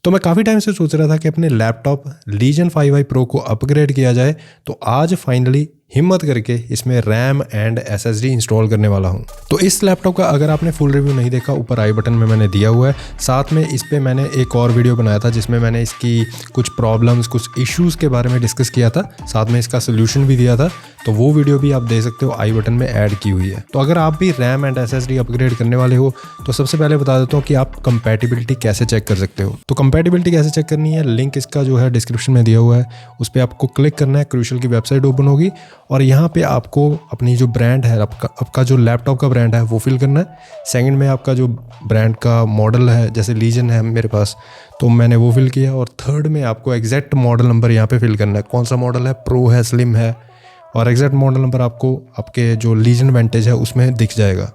तो मैं काफ़ी टाइम से सोच रहा था कि अपने लैपटॉप लीजन 5i Pro को अपग्रेड किया जाए, तो आज फाइनली हिम्मत करके इसमें रैम एंड SSD इंस्टॉल करने वाला हूं। तो इस लैपटॉप का अगर आपने फुल रिव्यू नहीं देखा, ऊपर आई बटन में मैंने दिया हुआ है। साथ में इस पे मैंने एक और वीडियो बनाया था जिसमें मैंने इसकी कुछ प्रॉब्लम्स, कुछ इश्यूज़ के बारे में डिस्कस किया था, साथ में इसका सोल्यूशन भी दिया था। तो वो वीडियो भी आप देख सकते हो, आई बटन में ऐड की हुई है। तो अगर आप भी रैम एंड SSD अपग्रेड करने वाले हो तो सबसे पहले बता देता हूँ कि आप कंपैटिबिलिटी कैसे चेक कर सकते हो। तो कंपैटिबिलिटी कैसे चेक करनी है, लिंक इसका जो है डिस्क्रिप्शन में दिया हुआ है, उस पर आपको क्लिक करना है। क्रूशियल की वेबसाइट ओपन होगी और यहाँ पे आपको अपनी जो ब्रांड है, आपका जो लैपटॉप का ब्रांड है वो फिल करना है। सेकंड में आपका जो ब्रांड का मॉडल है, जैसे लीजन है मेरे पास तो मैंने वो फिल किया। और थर्ड में आपको एग्जैक्ट मॉडल नंबर यहाँ पे फिल करना है, कौन सा मॉडल है, प्रो है, स्लिम है, और एग्जैक्ट मॉडल नंबर आपको आपके जो लीजन वेंटेज है उसमें दिख जाएगा।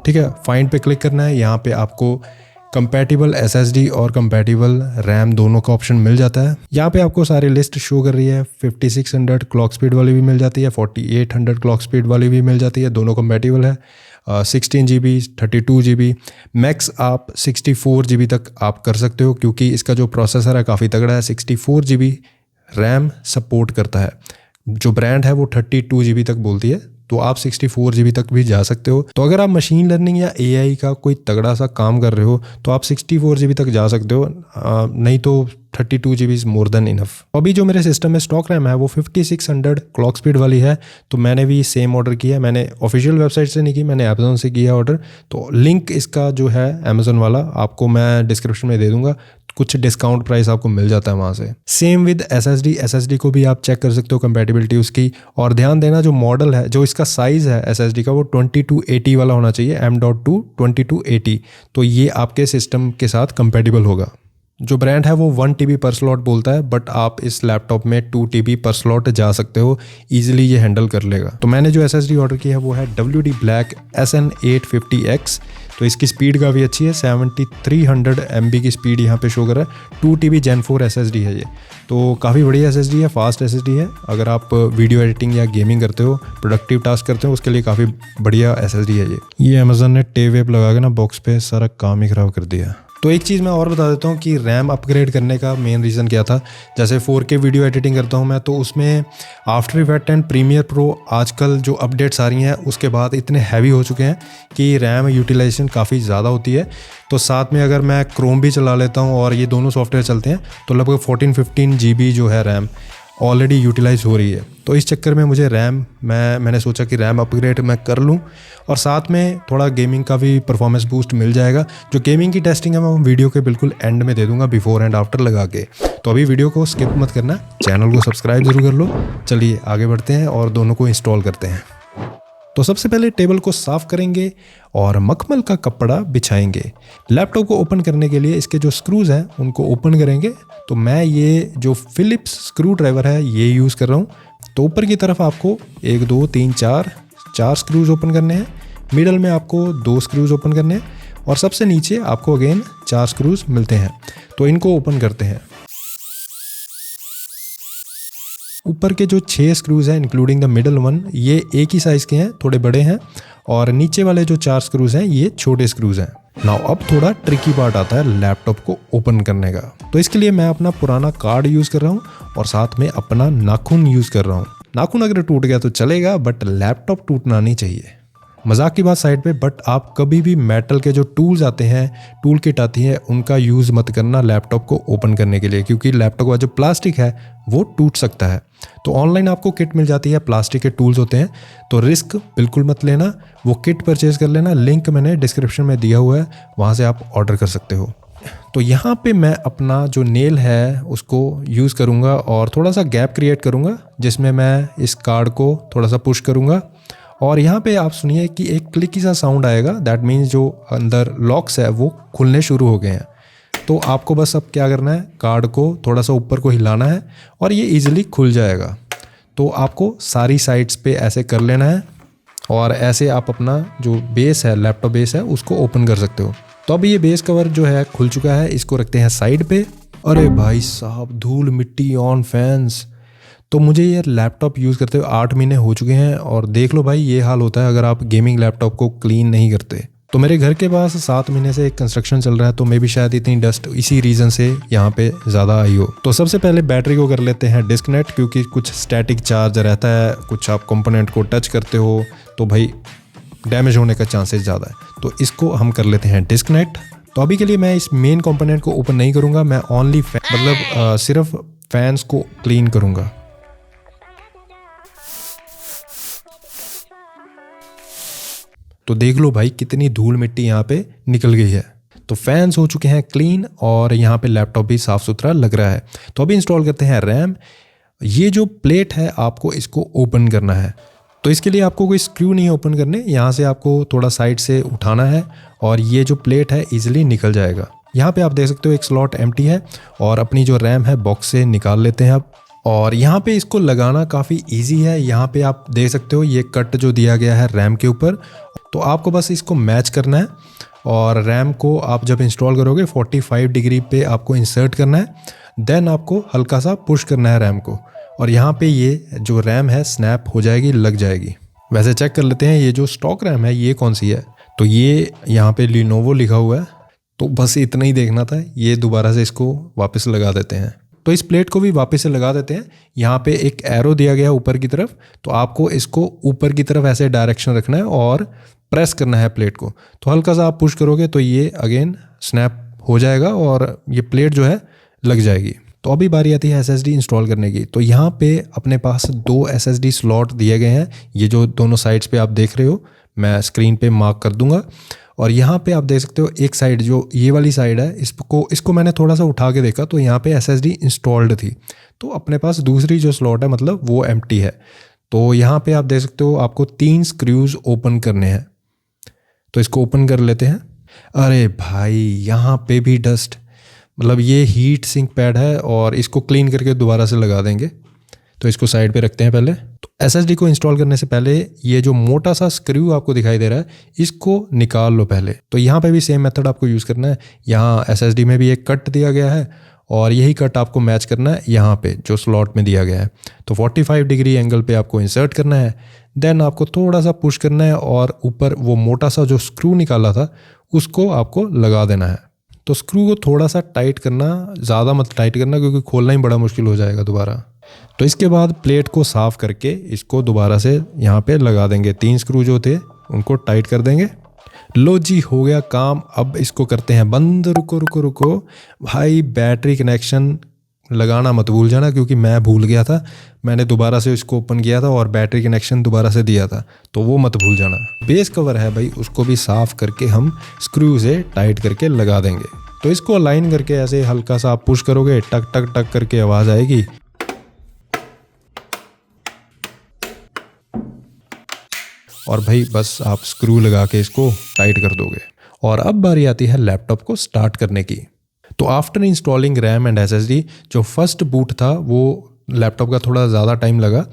ठीक है, फाइंड पे क्लिक करना है। यहाँ पे आपको कंपैटिबल SSD और कंपैटिबल रैम दोनों का ऑप्शन मिल जाता है। यहाँ पे आपको सारी लिस्ट शो कर रही है। 5600 क्लॉक स्पीड वाली भी मिल जाती है, 4800 क्लॉक स्पीड वाली भी मिल जाती है, दोनों कंपैटिबल है। 16 GB, 32 GB, मैक्स आप 64 GB तक आप कर सकते हो, क्योंकि इसका जो प्रोसेसर है काफ़ी तगड़ा है। 64 GB रैम सपोर्ट करता है। जो ब्रांड है वो 32 GB तक बोलती है, तो आप 64 GB तक भी जा सकते हो। तो अगर आप मशीन लर्निंग या AI का कोई तगड़ा सा काम कर रहे हो तो आप 64 GB तक जा सकते हो, नहीं तो 32 GB is more than enough. अभी जो मेरे सिस्टम में स्टॉक रैम है वो 5600 क्लॉक स्पीड वाली है, तो मैंने भी सेम ऑर्डर किया है। मैंने ऑफिशियल वेबसाइट से नहीं की, मैंने अमेज़न से किया ऑर्डर। तो लिंक इसका जो है अमेज़न वाला आपको मैं डिस्क्रिप्शन में दे दूंगा, कुछ डिस्काउंट प्राइस आपको मिल जाता है वहाँ से। सेम विद SSD को भी आप चेक कर सकते हो कंपैटिबिलिटी उसकी। और ध्यान देना, जो मॉडल है, जो इसका साइज़ है SSD का, वो 2280 वाला होना चाहिए, M.2 2280। तो ये आपके सिस्टम के साथ कंपैटिबल होगा। जो ब्रांड है वो 1 TB पर स्लॉट बोलता है, बट आप इस लैपटॉप में 2 TB पर स्लॉट जा सकते हो, ईजिली ये हैंडल कर लेगा। तो मैंने जो SSD ऑर्डर की है वो है WD Black SN850X। तो इसकी स्पीड काफ़ी अच्छी है, 7300 MB की स्पीड यहाँ पे शो कर रहा है। 2 TB Gen 4 SSD है ये, तो काफ़ी बढ़िया SSD है, फास्ट SSD है। अगर आप वीडियो एडिटिंग या गेमिंग करते हो, प्रोडक्टिव टास्क करते हो, उसके लिए काफ़ी बढ़िया SSD है ये अमेज़न ने टेप वेप लगा के ना बॉक्स पे सारा काम ही ख़राब कर दिया। तो एक चीज़ मैं और बता देता हूँ कि रैम अपग्रेड करने का मेन रीज़न क्या था। जैसे 4K वीडियो एडिटिंग करता हूँ मैं, तो उसमें after effect and Premiere Pro आजकल जो अपडेट्स आ रही हैं उसके बाद इतने हैवी हो चुके हैं कि रैम यूटिलाइजेशन काफ़ी ज़्यादा होती है। तो साथ में अगर मैं क्रोम भी चला लेता हूँ और ये दोनों सॉफ्टवेयर चलते हैं तो लगभग 14-15 GB जो है रैम ऑलरेडी यूटिलाइज हो रही है। तो इस चक्कर में मुझे मैंने सोचा कि रैम अपग्रेड मैं कर लूँ, और साथ में थोड़ा गेमिंग का भी परफॉर्मेंस बूस्ट मिल जाएगा। जो गेमिंग की टेस्टिंग है मैं वीडियो के बिल्कुल एंड में दे दूंगा, बिफोर एंड आफ्टर लगा के। तो अभी वीडियो को स्किप मत करना, चैनल को सब्सक्राइब जरूर कर लो। चलिए आगे बढ़ते हैं और दोनों को इंस्टॉल करते हैं। तो सबसे पहले टेबल को साफ करेंगे और मखमल का कपड़ा बिछाएंगे। लैपटॉप को ओपन करने के लिए इसके जो स्क्रूज हैं उनको ओपन करेंगे। तो मैं ये जो फिलिप्स स्क्रू ड्राइवर है ये यूज़ कर रहा हूँ। तो ऊपर की तरफ आपको 1 2 3 4 स्क्रूज ओपन करने हैं, मिडल में आपको 2 स्क्रूज ओपन करने हैं, और सबसे नीचे आपको अगेन 4 स्क्रूज मिलते हैं। तो इनको ओपन करते हैं। ऊपर के जो 6 स्क्रूज हैं इंक्लूडिंग द मिडल वन, ये एक ही साइज़ के हैं, थोड़े बड़े हैं, और नीचे वाले जो 4 स्क्रूज हैं ये छोटे स्क्रूज हैं। नाउ अब थोड़ा ट्रिकी पार्ट आता है लैपटॉप को ओपन करने का। तो इसके लिए मैं अपना पुराना कार्ड यूज़ कर रहा हूँ और साथ में अपना नाखून यूज़ कर रहा हूँ। नाखून अगर टूट गया तो चलेगा, बट लैपटॉप टूटना नहीं चाहिए। मजाक की बात साइड पे, बट आप कभी भी मेटल के जो टूल्स आते हैं, टूल किट आती है, उनका यूज़ मत करना लैपटॉप को ओपन करने के लिए, क्योंकि लैपटॉप का जो प्लास्टिक है वो टूट सकता है। तो ऑनलाइन आपको किट मिल जाती है, प्लास्टिक के टूल्स होते हैं, तो रिस्क बिल्कुल मत लेना, वो किट परचेज़ कर लेना। लिंक मैंने डिस्क्रिप्शन में दिया हुआ है, वहाँ से आप ऑर्डर कर सकते हो। तो यहाँ पे मैं अपना जो नेल है उसको यूज़ करूँगा और थोड़ा सा गैप क्रिएट करूँगा, जिसमें मैं इस कार्ड को थोड़ा सा पुश करूँगा। और यहाँ पे आप सुनिए कि एक क्लिकी सा साउंड आएगा, दैट मीन्स जो अंदर लॉक्स है वो खुलने शुरू हो गए हैं। तो आपको बस अब क्या करना है, कार्ड को थोड़ा सा ऊपर को हिलाना है और ये इजीली खुल जाएगा। तो आपको सारी साइड्स पे ऐसे कर लेना है और ऐसे आप अपना जो बेस है, लैपटॉप बेस है, उसको ओपन कर सकते हो। तो अब ये बेस कवर जो है खुल चुका है, इसको रखते हैं साइड पे। अरे भाई साहब, धूल मिट्टी ऑन फैंस। तो मुझे ये लैपटॉप यूज़ करते हुए 8 महीने हो चुके हैं और देख लो भाई, ये हाल होता है अगर आप गेमिंग लैपटॉप को क्लीन नहीं करते। तो मेरे घर के पास 7 महीने से एक कंस्ट्रक्शन चल रहा है, तो मे भी शायद इतनी डस्ट इसी रीज़न से यहाँ पे ज़्यादा आई हो। तो सबसे पहले बैटरी को कर लेते हैं डिस्कनेक्ट, क्योंकि कुछ स्टैटिक चार्ज रहता है, कुछ आप कंपोनेंट को टच करते हो तो भाई डैमेज होने का चांसेस ज़्यादा है। तो इसको हम कर लेते हैं डिस्कनेक्ट। तो अभी के लिए मैं इस मेन कंपोनेंट को ओपन नहीं करूँगा, मैं ओनली सिर्फ फैंस को क्लीन करूँगा। तो देख लो भाई कितनी धूल मिट्टी यहाँ पे निकल गई है। तो फैंस हो चुके हैं क्लीन और यहाँ पे लैपटॉप भी साफ़ सुथरा लग रहा है। तो अभी इंस्टॉल करते हैं रैम। ये जो प्लेट है आपको इसको ओपन करना है। तो इसके लिए आपको कोई स्क्रू नहीं ओपन करने, यहाँ से आपको थोड़ा साइड से उठाना है और ये जो प्लेट है ईजिली निकल जाएगा। यहाँ पे आप देख सकते हो एक स्लॉट एम्प्टी है और अपनी जो रैम है बॉक्स से निकाल लेते हैं अब। और यहाँ पे इसको लगाना काफ़ी इजी है। यहाँ पे आप देख सकते हो ये कट जो दिया गया है रैम के ऊपर, तो आपको बस इसको मैच करना है और रैम को आप जब इंस्टॉल करोगे 45 डिग्री पे आपको इंसर्ट करना है। देन आपको हल्का सा पुश करना है रैम को और यहाँ पे ये जो रैम है स्नैप हो जाएगी, लग जाएगी। वैसे चेक कर लेते हैं ये जो स्टॉक रैम है ये कौन सी है। तो ये यहाँ पे लिनोवो लिखा हुआ है, तो बस इतना ही देखना था। ये दोबारा से इसको वापस लगा देते हैं। तो इस प्लेट को भी वापस से लगा देते हैं। यहाँ पे एक एरो दिया गया है ऊपर की तरफ, तो आपको इसको ऊपर की तरफ ऐसे डायरेक्शन रखना है और प्रेस करना है प्लेट को। तो हल्का सा आप पुश करोगे तो ये अगेन स्नैप हो जाएगा और ये प्लेट जो है लग जाएगी। तो अभी बारी आती है SSD इंस्टॉल करने की। तो यहाँ पे अपने पास 2 SSD स्लॉट दिए गए हैं। ये जो दोनों साइड्स पे आप देख रहे हो मैं स्क्रीन पे मार्क कर दूंगा। और यहाँ पे आप देख सकते हो एक साइड जो ये वाली साइड है इसको मैंने थोड़ा सा उठा के देखा तो यहाँ पे SSD इंस्टॉल्ड थी। तो अपने पास दूसरी जो स्लॉट है मतलब वो एम्प्टी है। तो यहाँ पे आप देख सकते हो आपको 3 स्क्रूज ओपन करने हैं। तो इसको ओपन कर लेते हैं। अरे भाई यहाँ पे भी डस्ट, मतलब ये हीट सिंक पैड है और इसको क्लीन करके दोबारा से लगा देंगे। तो इसको साइड पे रखते हैं पहले। तो SSD को इंस्टॉल करने से पहले ये जो मोटा सा स्क्रू आपको दिखाई दे रहा है इसको निकाल लो पहले। तो यहाँ पे भी सेम मेथड आपको यूज़ करना है। यहाँ SSD में भी एक कट दिया गया है और यही कट आपको मैच करना है यहाँ पे जो स्लॉट में दिया गया है। तो 45 डिग्री एंगल पे आपको इंसर्ट करना है। देन आपको थोड़ा सा पुश करना है और ऊपर वो मोटा सा जो स्क्रू निकाला था उसको आपको लगा देना है। तो स्क्रू को थोड़ा सा टाइट करना, ज़्यादा मत टाइट करना क्योंकि खोलना ही बड़ा मुश्किल हो जाएगा दोबारा। तो इसके बाद प्लेट को साफ़ करके इसको दोबारा से यहाँ पे लगा देंगे। 3 स्क्रू जो थे उनको टाइट कर देंगे। लो जी हो गया काम। अब इसको करते हैं बंद। रुको रुको रुको भाई, बैटरी कनेक्शन लगाना मत भूल जाना क्योंकि मैं भूल गया था। मैंने दोबारा से इसको ओपन किया था और बैटरी कनेक्शन दोबारा से दिया था, तो वो मत भूल जाना। बेस कवर है भाई, उसको भी साफ़ करके हम स्क्रू से टाइट करके लगा देंगे। तो इसको अलाइन करके ऐसे हल्का सा आप पुश करोगे, टक टक टक करके आवाज़ आएगी। और भाई बस आप स्क्रू लगा के इसको टाइट कर दोगे। और अब बारी आती है लैपटॉप को स्टार्ट करने की। तो after installing RAM and SSD, जो फर्स्ट बूट था वो लैपटॉप का थोड़ा ज़्यादा टाइम लगा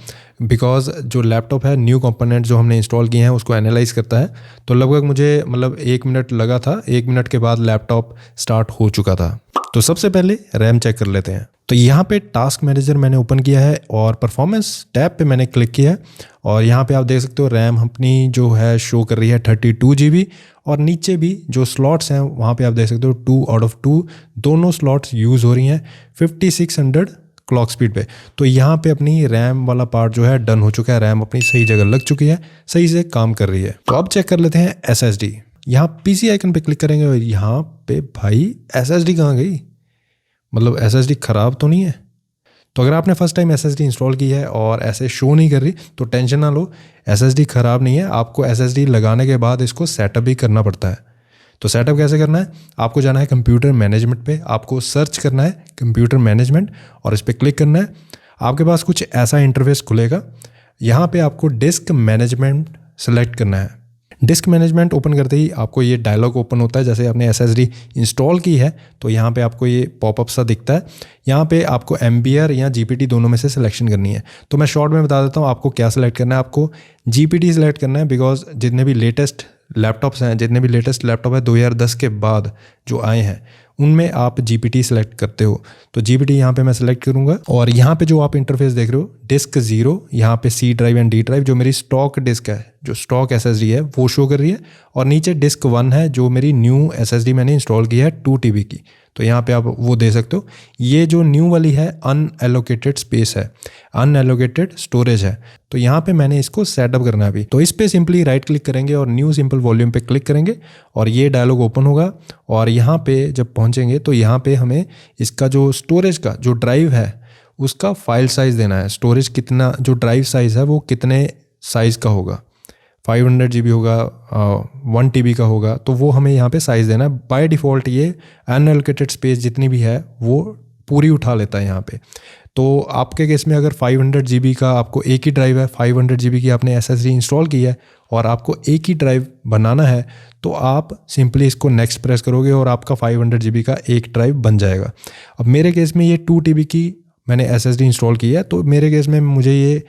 बिकॉज जो लैपटॉप है न्यू कंपोनेंट जो हमने इंस्टॉल किए हैं उसको एनालाइज करता है। तो लगभग मुझे 1 मिनट लगा था। 1 मिनट के बाद लैपटॉप स्टार्ट हो चुका था। तो सबसे पहले रैम चेक कर लेते हैं। तो यहाँ पे टास्क मैनेजर मैंने ओपन किया है और परफॉर्मेंस टैब पे मैंने क्लिक किया है और यहाँ पे आप देख सकते हो रैम अपनी जो है शो कर रही है 32 GB और नीचे भी जो स्लॉट्स हैं वहाँ पे आप देख सकते हो 2 आउट ऑफ 2 दोनों स्लॉट्स यूज़ हो रही हैं 5600 क्लॉक स्पीड पे। तो यहाँ पे अपनी रैम वाला पार्ट जो है डन हो चुका है। रैम अपनी सही जगह लग चुकी है, सही से काम कर रही है। तो अब चेक कर लेते हैं SSD। यहाँ PC आइकन पे क्लिक करेंगे और यहाँ पे भाई SSD कहाँ गई, मतलब SSD ख़राब तो नहीं है। तो अगर आपने फर्स्ट टाइम SSD इंस्टॉल की है और ऐसे शो नहीं कर रही तो टेंशन ना लो, SSD ख़राब नहीं है। आपको SSD लगाने के बाद इसको सेटअप भी करना पड़ता है। तो सेटअप कैसे करना है, आपको जाना है कंप्यूटर मैनेजमेंट पे, आपको सर्च करना है कंप्यूटर मैनेजमेंट और इस पर क्लिक करना है। आपके पास कुछ ऐसा इंटरफेस खुलेगा। यहाँ पे आपको डिस्क मैनेजमेंट सेलेक्ट करना है। डिस्क मैनेजमेंट ओपन करते ही आपको ये डायलॉग ओपन होता है। जैसे आपने SSD इंस्टॉल की है तो यहाँ पे आपको ये पॉपअप सा दिखता है। यहाँ पे आपको MBR या GPT दोनों में से सिलेक्शन करनी है। तो मैं शॉर्ट में बता देता हूँ आपको क्या सिलेक्ट करना है। आपको GPT सिलेक्ट करना है बिकॉज जितने भी लेटेस्ट लैपटॉप्स हैं, जितने भी लेटेस्ट लैपटॉप है 2010 के बाद जो आए हैं, उनमें आप GPT सेलेक्ट करते हो। तो GPT यहाँ पे मैं सेलेक्ट करूँगा और यहाँ पे जो आप इंटरफेस देख रहे हो डिस्क 0, यहाँ पे C drive and D drive जो मेरी स्टॉक डिस्क है, जो स्टॉक SSD है वो शो कर रही है, और नीचे डिस्क 1 है जो मेरी न्यू SSD मैंने इंस्टॉल की है 2 TB की। तो यहाँ पे आप वो दे सकते हो। ये जो न्यू वाली है अनएलोकेटेड स्पेस है, अनएलोकेटेड स्टोरेज है। तो यहाँ पे मैंने इसको सेटअप करना है अभी। तो इस पे सिंपली राइट क्लिक करेंगे और न्यू सिंपल वॉल्यूम पे क्लिक करेंगे और ये डायलॉग ओपन होगा। और यहाँ पे जब पहुँचेंगे तो यहाँ पे हमें इसका जो स्टोरेज का जो ड्राइव है उसका फाइल साइज़ देना है। स्टोरेज कितना, जो ड्राइव साइज़ है वो कितने साइज़ का होगा, 500 GB होगा, 1 TB का होगा, तो वो हमें यहाँ पे साइज़ देना है। बाय डिफ़ॉल्ट ये अनएलोकेटेड स्पेस जितनी भी है वो पूरी उठा लेता है यहाँ पे। तो आपके केस में अगर 500 GB का आपको एक ही ड्राइव है, 500 GB की आपने SSD इंस्टॉल की है और आपको एक ही ड्राइव बनाना है, तो आप सिंपली इसको नेक्स्ट प्रेस करोगे और आपका 500 GB का एक ड्राइव बन जाएगा। अब मेरे केस में ये 2 TB की मैंने SSD इंस्टॉल की है, तो मेरे केस में मुझे ये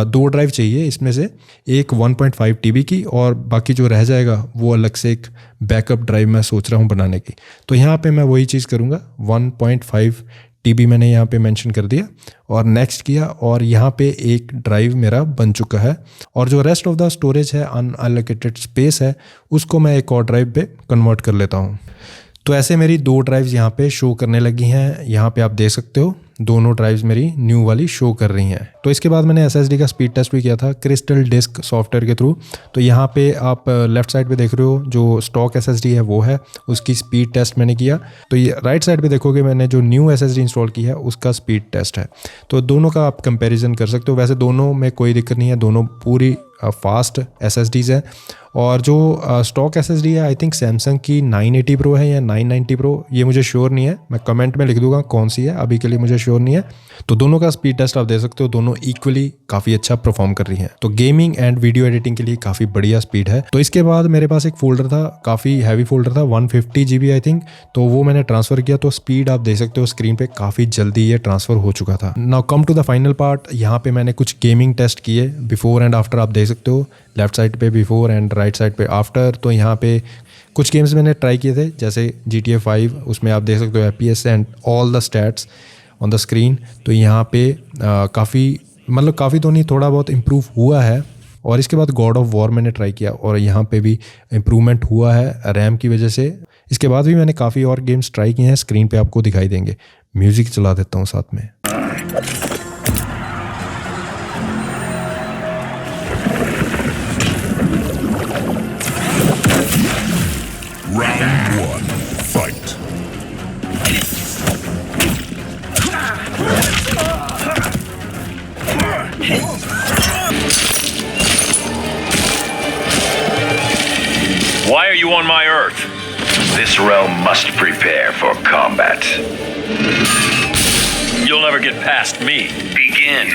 2 ड्राइव चाहिए, इसमें से एक 1.5 TB की और बाकी जो रह जाएगा वो अलग से एक बैकअप ड्राइव मैं सोच रहा हूँ बनाने की। तो यहाँ पे मैं वही चीज़ करूँगा, 1.5 TB मैंने यहाँ पे मेंशन कर दिया और नेक्स्ट किया, और यहाँ पे एक ड्राइव मेरा बन चुका है। और जो रेस्ट ऑफ द स्टोरेज है, अनएलोकेटेड स्पेस है, उसको मैं एक और ड्राइव पे कन्वर्ट कर लेता हूँ। तो ऐसे मेरी 2 ड्राइव्स यहाँ पे शो करने लगी हैं। यहाँ पे आप देख सकते हो दोनों ड्राइव्स मेरी न्यू वाली शो कर रही हैं। तो इसके बाद मैंने SSD का स्पीड टेस्ट भी किया था क्रिस्टल डिस्क सॉफ्टवेयर के थ्रू। तो यहाँ पे आप लेफ्ट साइड पे देख रहे हो जो स्टॉक SSD है वो है, उसकी स्पीड टेस्ट मैंने किया। तो ये राइट साइड पे देखोगे मैंने जो न्यू SSD इंस्टॉल की है उसका स्पीड टेस्ट है। तो दोनों का आप कंपेरिजन कर सकते हो। वैसे दोनों में कोई दिक्कत नहीं है, दोनों पूरी फास्ट SSDs हैं। और जो स्टॉक SSD है आई थिंक सैमसंग की 980 प्रो है या 990 प्रो, ये मुझे श्योर नहीं है, मैं कमेंट में लिख दूंगा कौन सी है, अभी के लिए मुझे श्योर नहीं है। तो दोनों का स्पीड टेस्ट आप दे सकते हो, दोनों इक्वली काफ़ी अच्छा परफॉर्म कर रही हैं। तो गेमिंग एंड वीडियो एडिटिंग के लिए काफ़ी बढ़िया स्पीड है। तो इसके बाद मेरे पास एक फोल्डर था, काफ़ी हैवी फोल्डर था, 150 GB आई थिंक, तो वो मैंने ट्रांसफ़र किया। तो स्पीड आप देख सकते हो स्क्रीन पे काफ़ी जल्दी ये ट्रांसफ़र हो चुका था। Now come to the final part. यहाँ पे मैंने कुछ गेमिंग टेस्ट किए, बिफोर एंड आफ्टर आप देख सकते हो, लेफ्ट साइड पे बिफोर एंड राइट साइड पे आफ्टर। तो यहाँ पे कुछ गेम्स मैंने ट्राई किए थे जैसे GTA 5, उसमें आप देख सकते हो FPS and all the stats on the screen. तो यहाँ पे काफ़ी तो नहीं, थोड़ा बहुत इम्प्रूव हुआ है। और इसके बाद गॉड ऑफ वॉर मैंने ट्राई किया और यहाँ पे भी इम्प्रूवमेंट हुआ है रैम की वजह से। इसके बाद भी मैंने काफ़ी और गेम्स ट्राई किए हैं, स्क्रीन पे आपको दिखाई देंगे। म्यूज़िक चला देता हूँ साथ में। Round 1, fight. Why are you on my Earth? This realm must prepare for combat. You'll never get past me. Begin.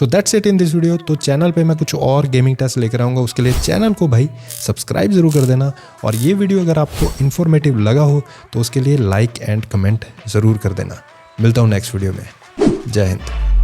So that's it in this video. तो चैनल पे मैं कुछ और गेमिंग टेस्ट लेकर आऊँगा, उसके लिए चैनल को भाई सब्सक्राइब ज़रूर कर देना। और ये वीडियो अगर आपको इन्फॉर्मेटिव लगा हो तो उसके लिए लाइक एंड कमेंट ज़रूर कर देना। मिलता हूँ नेक्स्ट वीडियो में। जय हिंद।